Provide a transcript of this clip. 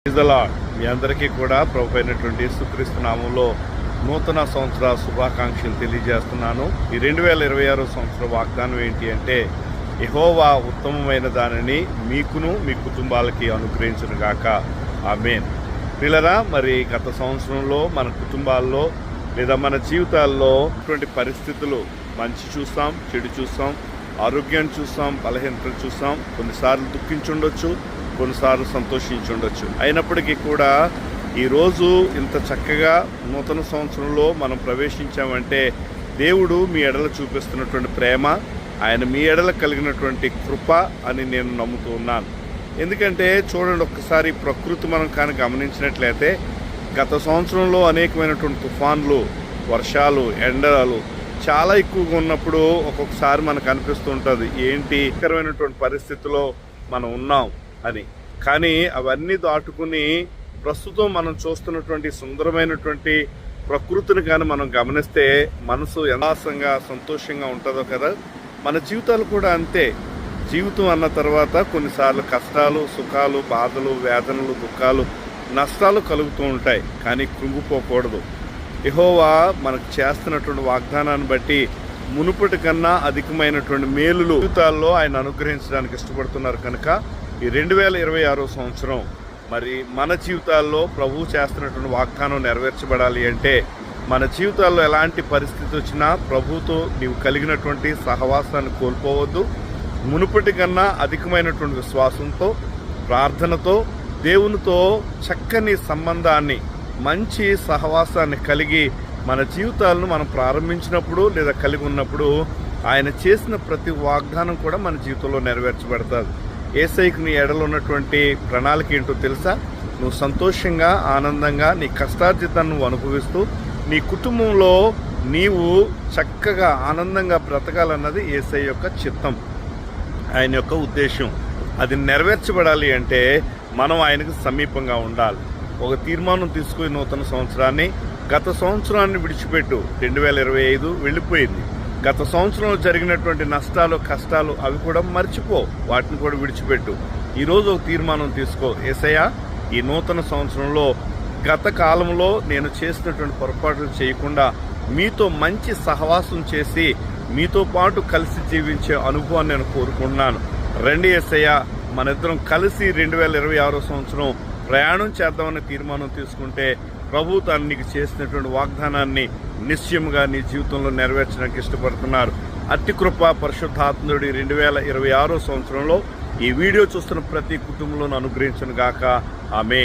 మీ అందరికీ కూడా ప్రభు అయినటువంటి యేసుక్రీస్తు నామంలో నూతన సంవత్సర శుభాకాంక్షలు తెలియజేస్తున్నాను. ఈ 2026 సంవత్సర వాగ్దానం ఏంటి అంటే, యెహోవా ఉత్తమమైన దానిని మీకును మీ కుటుంబాలకి అనుగ్రహించును గాక. ఆమేన్. పిల్లరా, మరి గత సంవత్సరంలో మన కుటుంబాల్లో లేదా మన జీవితాల్లో ఇటువంటి పరిస్థితులు మంచి చూస్తాం, చెడు చూస్తాం, ఆరోగ్యాన్ని చూస్తాం, బలహీనతలు చూస్తాం. కొన్నిసార్లు దుఃఖించుండొచ్చు, కొన్నిసార్లు సంతోషించుండొచ్చు. అయినప్పటికీ కూడా ఈరోజు ఇంత చక్కగా నూతన సంవత్సరంలో మనం ప్రవేశించామంటే దేవుడు మీ ఎడల చూపిస్తున్నటువంటి ప్రేమ, ఆయన మీ ఎడల కలిగినటువంటి కృప అని నేను నమ్ముతూ ఉన్నాను. ఎందుకంటే చూడండి, ఒక్కసారి ప్రకృతి మనం కానీ గమనించినట్లయితే గత సంవత్సరంలో అనేకమైనటువంటి తుఫాన్లు, వర్షాలు, ఎండలు చాలా ఎక్కువగా ఉన్నప్పుడు ఒక్కొక్కసారి మనకు అనిపిస్తూ ఉంటుంది, ఏంటి భయంకరమైనటువంటి పరిస్థితిలో మనం ఉన్నాం అని. కానీ అవన్నీ దాటుకుని ప్రస్తుతం మనం చూస్తున్నటువంటి సుందరమైనటువంటి ప్రకృతిని కానీ మనం గమనిస్తే మనసు ఉల్లాసంగా సంతోషంగా ఉంటుందో కదా. మన జీవితాలు కూడా అంతే. జీవితం అన్న తర్వాత కొన్నిసార్లు కష్టాలు, సుఖాలు, బాధలు, వేదనలు, దుఃఖాలు, నష్టాలు కలుగుతూ ఉంటాయి. కానీ కృంగిపోకూడదు. యెహోవా మనకు చేస్తున్నటువంటి వాగ్దానాన్ని బట్టి మునుపటి కన్నా అధికమైనటువంటి మేలులు జీవితాల్లో ఆయన అనుగ్రహించడానికి ఇష్టపడుతున్నారు. కనుక ఈ 2026 సంవత్సరం మరి మన జీవితాల్లో ప్రభువు చేస్తున్నటువంటి వాగ్దానం నెరవేర్చబడాలి అంటే మన జీవితాల్లో ఎలాంటి పరిస్థితి వచ్చినా ప్రభువుతో నీవు కలిగినటువంటి సహవాసాన్ని కోల్పోవద్దు. మునుపటి కన్నా అధికమైనటువంటి విశ్వాసంతో, ప్రార్థనతో, దేవునితో చక్కని సంబంధాన్ని, మంచి సహవాసాన్ని కలిగి మన జీవితాలను మనం ప్రారంభించినప్పుడు లేదా కలిగి ఉన్నప్పుడు ఆయన చేసిన ప్రతి వాగ్దానం కూడా మన జీవితంలో నెరవేర్చబడతాది. యేసయ్యకు నీ ఎడలో ఉన్నటువంటి ప్రణాళిక ఏంటో తెలుసా? నువ్వు సంతోషంగా, ఆనందంగా నీ కష్టార్జితాన్ని నువ్వు అనుభవిస్తూ నీ కుటుంబంలో నీవు చక్కగా ఆనందంగా బ్రతకాలన్నది యేసయ్య యొక్క చిత్తం, ఆయన యొక్క ఉద్దేశం. అది నెరవేర్చబడాలి అంటే మనం ఆయనకు సమీపంగా ఉండాలి. ఒక తీర్మానం తీసుకుని నూతన సంవత్సరాన్ని, గత సంవత్సరాన్ని విడిచిపెట్టు. 2025 వెళ్ళిపోయింది. గత సంవత్సరంలో జరిగినటువంటి నష్టాలు, కష్టాలు అవి కూడా మర్చిపో, వాటిని కూడా విడిచిపెట్టు. ఈరోజు ఒక తీర్మానం తీసుకో, యేసయ్యా ఈ నూతన సంవత్సరంలో గత కాలంలో నేను చేసినటువంటి పొరపాట్లు చేయకుండా మీతో మంచి సహవాసం చేసి మీతో పాటు కలిసి జీవించే అనుభవాన్ని నేను కోరుకుంటున్నాను. రండి యేసయ్యా, మన ఇద్దరం కలిసి 2026 సంవత్సరం ప్రయాణం చేద్దామని తీర్మానం తీసుకుంటే ప్రభు తాను నీకు చేసినటువంటి వాగ్దానాన్ని నిశ్చయముగా నీ జీవితంలో నెరవేర్చడానికి ఇష్టపడుతున్నారు. అతి కృప పరిశుద్ధాత్ముడి 2026 సంవత్సరంలో ఈ వీడియో చూస్తున్న ప్రతి కుటుంబంలోనూ అనుగ్రహించును గాక. ఆమేన్.